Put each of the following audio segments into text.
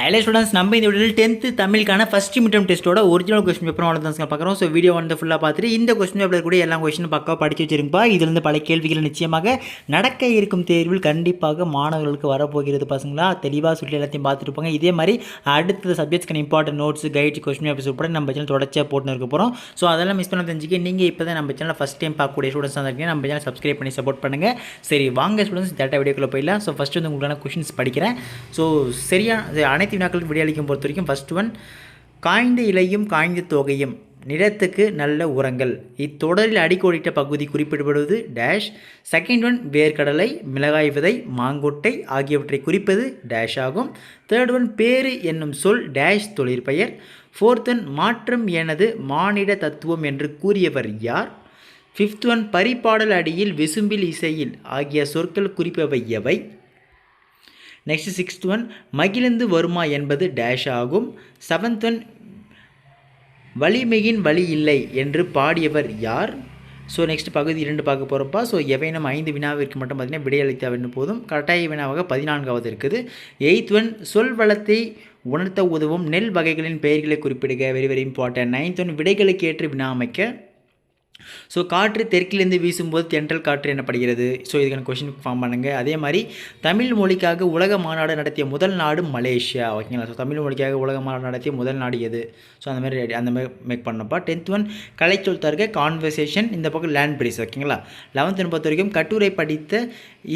Hello students, நம்ம இந்த வீடியோவில் 10th தமிழுக்கான ஃபஸ்ட் மிட்டம் டெஸ்ட்டோட ஒரிஜினல் கொஸ்டின் பேப்பர் தான் பார்க்குறோம். ஸோ வீடியோ வந்து ஃபுல்லாக பார்த்துட்டு இந்த கொஸ்டின் பேப்பர் கூட எல்லா கொஸ்டினும் பக்காவாக படித்து வச்சிருப்பா. இதுலேருந்து பல கேள்விகள் நிச்சயமாக நடக்க இருக்கும் தேர்வில் கண்டிப்பாக மாணவர்களுக்கு வரப்போகிறது. பசங்களா தெளிவாக சொல்லி எல்லாத்தையும் பார்த்துருப்பாங்க. இதே மாதிரி அடுத்த சப்ஜெக்ட்ஸ்க்கான important notes, guides, question papers உட்பட நம்ம சேனல் தொடர்ச்சியாக போட்டு இருக்க போகிறோம். ஸோ அதெல்லாம் மிஸ் பண்ண தெரிஞ்சுக்க நீங்கள் இப்போ தான் நம்ம சேனல் ஃபஸ்ட் டைம் பார்க்கக்கூடிய ஸ்டூடெண்ட்ஸ் தான் இருக்கீங்க. நம்ம சேனல் சப்ஸ்கிரைப் பண்ணி சப்போர்ட் பண்ணுங்கள். சரி வாங்க ஸ்டூடெண்ட்ஸ், டேட்டா வீடியோக்குள்ளே போயிடலாம். ஸோ ஃபஸ்ட்டு வந்து உங்களுக்கான கொஸ்டின்ஸ் படிக்கிறேன். ஸோ சரியான அனைத்து வினாக்களுக்கு விடையளிக்கும் பொறுத்த வரைக்கும் ஃபர்ஸ்ட் ஒன், காய்ந்த இலையும் காய்ந்த தொகையும் நிலத்துக்கு நல்ல உரங்கள். இத்தொடரில் அடிக்கோடிட்ட பகுதி குறிப்பிடப்படுவது டேஷ். செகண்ட் ஒன், வேர்க்கடலை, மிளகாய் விதை, மாங்கொட்டை ஆகியவற்றை குறிப்பது டேஷ் ஆகும். தேர்ட் ஒன், பேரு என்னும் சொல் டேஷ் தொழிற்பெயர். ஃபோர்த் ஒன், மாற்றம் எனது மானிட தத்துவம் என்று கூறியவர் யார். ஃபிஃப்த் ஒன், பரிபாடல் அடியில் விசும்பில் இசையில் ஆகிய சொற்கள் குறிப்பவை எவை. நெக்ஸ்ட் சிக்ஸ்த் ஒன், மகிழ்ந்து வருமா என்பது டேஷ் ஆகும். செவன்த் ஒன், வலிமையின் வழி இல்லை என்று பாடியவர் யார். ஸோ நெக்ஸ்ட் பகுதி 2 பார்க்க போகிறப்பா. ஸோ எவைனும் 5 வினாவிற்கு மட்டும் பார்த்திங்கன்னா விடையளித்தவன்னு போதும். கட்டாய வினாவாக 14வது இருக்குது. எய்த் ஒன், சொல் வளத்தை உணர்த்த உதவும் நெல் வகைகளின் பெயர்களை குறிப்பிடுக. Very very important. 9th one, விடைகளுக்கு ஏற்று வினா அமைக்க. ஸோ காற்று தெற்கிலிருந்து வீசும்போது தென்றல் காற்று எனப்படுகிறது. ஸோ இதுக்கான கொஷின் ஃபார்ம் பண்ணுங்கள். அதே மாதிரி தமிழ் மொழிக்காக உலக மாநாடு நடத்திய முதல் நாடு மலேசியா. ஓகேங்களா. ஸோ தமிழ் மொழிக்காக உலக மாநாடு நடத்திய முதல் நாடு எது. ஸோ அந்த மாதிரி மேக் பண்ணப்பா. 10th ஒன், கலைச்சொல் தருக கான்வர்சேஷன். இந்த பக்கம் லேண்ட் பிரிஸ். ஓகேங்களா. 11th பொறுத்த வரைக்கும் கட்டுரை படித்த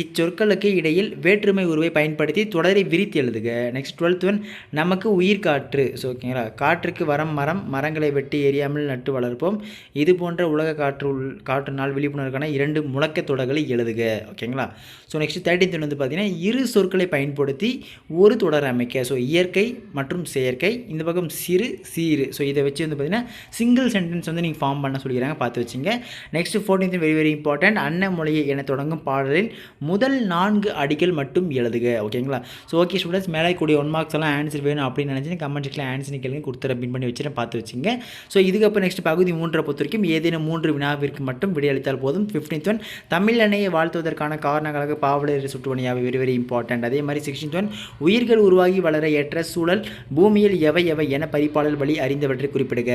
இச்சொற்களுக்கு இடையில் வேற்றுமை உருவை பயன்படுத்தி தொடரை விரித்து எழுதுக. நெக்ஸ்ட் 12th ஒன், நமக்கு உயிர் காற்று. ஸோ ஓகேங்களா. காற்றுக்கு வரம் மரம், மரங்களை வெட்டி எரியாமல் நட்டு வளர்ப்போம். இது போன்ற உலக காற்று நாள் விழிப்புணர்வுக்கான 2 முழக்க தொடர்களை எழுதுக. ஓகேங்களா. ஸோ நெக்ஸ்ட் 13th வந்து பார்த்தீங்கன்னா இரு சொற்களை பயன்படுத்தி ஒரு தொடர் அமைக்க. ஸோ இயற்கை மற்றும் செயற்கை. இந்த பக்கம் சிறு சீரு. ஸோ இதை வச்சு வந்து பார்த்தீங்கன்னா சிங்கிள் சென்டென்ஸ் வந்து நீங்கள் ஃபார்ம் பண்ண சொல்லிக்கிறாங்க, பார்த்து வச்சுங்க. Next 14th very very important, அன்னமொழியை என தொடங்கும் பாடலில் முதல் 4 அடிகள் மட்டும் எழுதுக. ஓகேங்களா. ஸோ ஓகே ஸ்டூடெண்ட்ஸ், மேலே கூடிய 1 மார்க்ஸ் எல்லாம் ஆன்சர் வேணும் அப்படின்னு நினச்சி கமெண்ட் செக்ஷனில் ஆன்சர் கேளுங்க, கொடுத்துற பின் பண்ணி வச்சுட்டு பார்த்து வச்சுங்க. ஸோ இதுக்கப்புறம் நெக்ஸ்ட் பகுதி 3 பொறுத்த வரைக்கும் ஏதேனும் 3 வினாவிற்கு மட்டும் விடையளித்தால் போதும். 15th ஒன், தமிழ் அன்னையை வாழ்த்துவதற்கான காரணங்களாக பாவலர் சுற்றுவணியாவை. Very very important. அதே மாதிரி 16th ஒன், உயிர்கள் உருவாகி வளர ஏற்ற சூழல் பூமியில் எவை எவை என பரிபாடல் வழி அறிந்தவற்றை குறிப்பிடுக.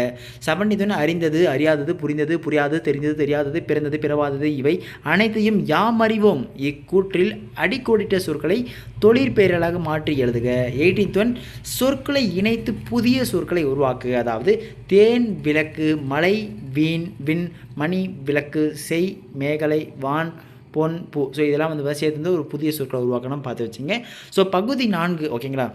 17th ஒன், அறிந்தது அறியாதது, புரிந்தது புரியாதது, தெரிந்தது தெரியாதது, பிறந்தது பிறவாதது இவை அனைத்தையும் யாம் அறிவோம் இக்கூற்றில் அடிக்கோடிட்ட சொற்களை தொழிற்பெயர்களாக மாற்றி எழுதுக. 18th ஒன், சொற்களை இணைத்து புதிய சொற்களை உருவாக்குக. அதாவது தேன் விளக்கு, மலை, வீண், விண், மணி, விளக்கு, செய், மேகலை, வான், பொன், பூ. ஸோ இதெல்லாம் வந்து சேர்த்து ஒரு புதிய சொற்களை உருவாக்கணும், பார்த்து வச்சுங்க. ஸோ பகுதி 4 ஓகேங்களா.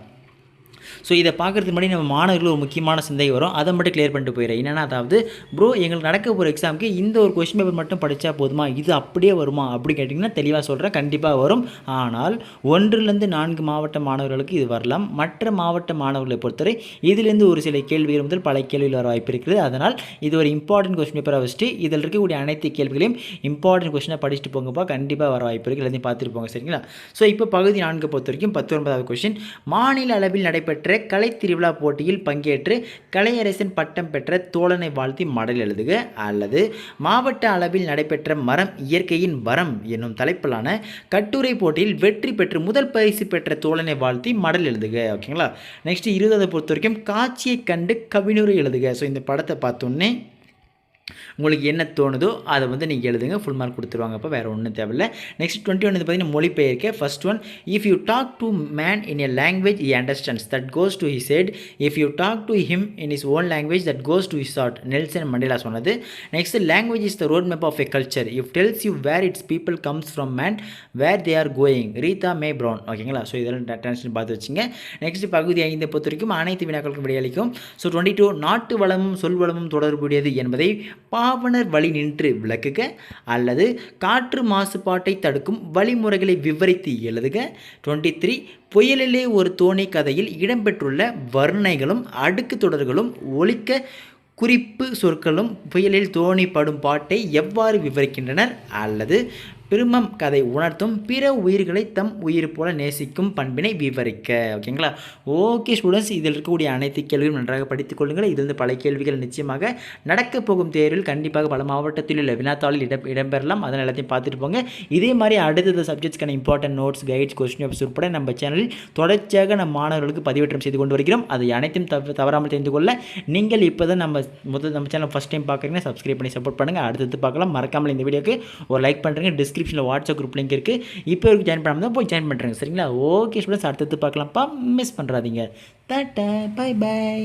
ஸோ இதை பார்க்குறதுக்கு முன்னாடி நம்ம மாணவர்கள் ஒரு முக்கியமான சிந்தனை வரும், அதை மட்டும் கிளியர் பண்ணிட்டு போயிடுறேன். என்னென்னா, அதாவது ப்ரோ எங்களுக்கு நடக்க போகிற எக்ஸாமுக்கு இந்த ஒரு கொஸ்டின் பேப்பர் மட்டும் படித்தா போதுமா, இது அப்படியே வருமா அப்படி கேட்டிங்கன்னா தெளிவாக சொல்கிறேன், கண்டிப்பாக வரும். ஆனால் 1லேருந்து 4 மாவட்ட மாணவர்களுக்கு இது வரலாம். மற்ற மாவட்ட மாணவர்களை பொறுத்தவரை இதிலேருந்து ஒரு சில கேள்விகள் முதல் பல கேள்விகள் வர வாய்ப்பு இருக்குது. அதனால் இது ஒரு இம்பார்ட்டன்ட் கொஸ்டின் பேப்பராக வச்சுட்டு இதில் இருக்கக்கூடிய அனைத்து கேள்விகளையும் இம்பார்ட்டன்ட் கொஸ்டினாக படிச்சுட்டு போங்கப்பா, கண்டிப்பாக வர வாய்ப்பு இருக்குது. எல்லாத்தையும் பார்த்துட்டு போங்க, சரிங்களா. ஸோ இப்போ பகுதி 4 பொறுத்த வரைக்கும் 19வது கொஸ்டின், மாநில அளவில் நடைபெற்ற கலை திருவிழா போட்டியில் பங்கேற்று கலையரசன் பட்டம் பெற்ற தோழனை வாழ்த்தி மடல் எழுதுக. அல்லது மாவட்ட அளவில் நடைபெற்ற மரம் இயற்கையின் வரம் என்னும் தலைப்பிலான கட்டுரை போட்டியில் வெற்றி பெற்று முதல் பரிசு பெற்ற தோழனை வாழ்த்தி மடல் எழுதுக. ஓகேங்களா. நெக்ஸ்ட் 20வது பொறுத்த வரைக்கும் காட்சியை கண்டு கவினுரை எழுதுக. ஸோ இந்த படத்தை பார்த்தோன்னே உங்களுக்கு என்ன தோணுதோ அதை வந்து நீங்கள் எழுதுங்க, ஃபுல் மார்க் கொடுத்துருவாங்க. அப்போ வேறு ஒன்றும் தேவையில்லை. நெக்ஸ்ட் 21 பார்த்தீங்கன்னா மொழிபெயர்க்க. First one, if you talk to man in a language he understands that goes to his head, if you talk to him in his own language that goes to his heart. Nelson Mandela சொன்னது. Next, language is the road map of a culture, if tells you where its people comes from and where they are going. Rita Mae Brown. ஓகேங்களா. So இதெல்லாம் tension பார்த்து வச்சுங்க. Next பகுதி 5 பொறுத்த வரைக்கும் அனைத்து வினாக்களுக்கும் விடையளிக்கும். So 22, நாட்டு வளமும் சொல் வளமும் தொடர்புடையது என்பதை பாவனர் வழி நின்று விளக்குக. அல்லது காற்று மாசுபாட்டை தடுக்கும் வழிமுறைகளை விவரித்து எழுதுக. 23, புயலிலே ஒரு தோணி கதையில் இடம்பெற்றுள்ள வர்ணைகளும் அடுக்கு தொடர்களும் ஒலிக்க குறிப்பு சொற்களும் புயலில் தோணி படும் பாட்டை எவ்வாறு விவரிக்கின்றனர். அல்லது பிரம்மம் கதை உணர்த்தும் பிற உயிர்களை தம் உயிர் போல நேசிக்கும் பண்பினை விவரிக்க. ஓகேங்களா? ஓகே ஸ்டூடெண்ட்ஸ், இதில் இருக்கக்கூடிய அனைத்து கேள்விகளும் நன்றாக படித்துக் கொள்ளுங்கள். இதிலிருந்து பல கேள்விகள் நிச்சயமாக நடக்கப் போகும் தேர்வில் கண்டிப்பாக பல மாவட்டத்தில் உள்ள வினாத்தாளில் இடம்பெறலாம். அதனால் எல்லாத்தையும் பார்த்துட்டு போங்க. இதே மாதிரி அடுத்தது சப்ஜெக்ட்ஸ்க்கான important notes, guides, question papers உட்பட நம்ம சேனலில் தொடர்ச்சியாக நம்ம மாணவர்களுக்கு பதிவேற்றம் செய்து கொண்டு வருகிறோம். அதை அனைத்தும் தவறாமல் தெரிந்து கொள்ள நீங்கள் இப்போ தான் நம்ம சேனல் ஃபஸ்ட் டைம் பார்க்குறீங்கன்னா சப்ஸ்கிரைப் பண்ணி சப்போர்ட் பண்ணுங்கள். அடுத்தது பார்க்கலாம். மறக்காமல் இந்த வீடியோக்கு ஒரு லைக் பண்ணுறேங்க. டிஸ்கிரிப்ஷனில் வாட்ஸ்அப் குரூப் லிங்க் இருக்குது. இப்போ வரைக்கும் ஜாயின் பண்ணாமல் தான் போய் ஜாயின் பண்ணுறேங்க. சரிங்களா? ஓகே ஸ்டூடெண்ட்ஸ், அடுத்தது பார்க்கலாம்ப்பா. மிஸ் பண்ணுறாதீங்க. டாட்டா, பை பை.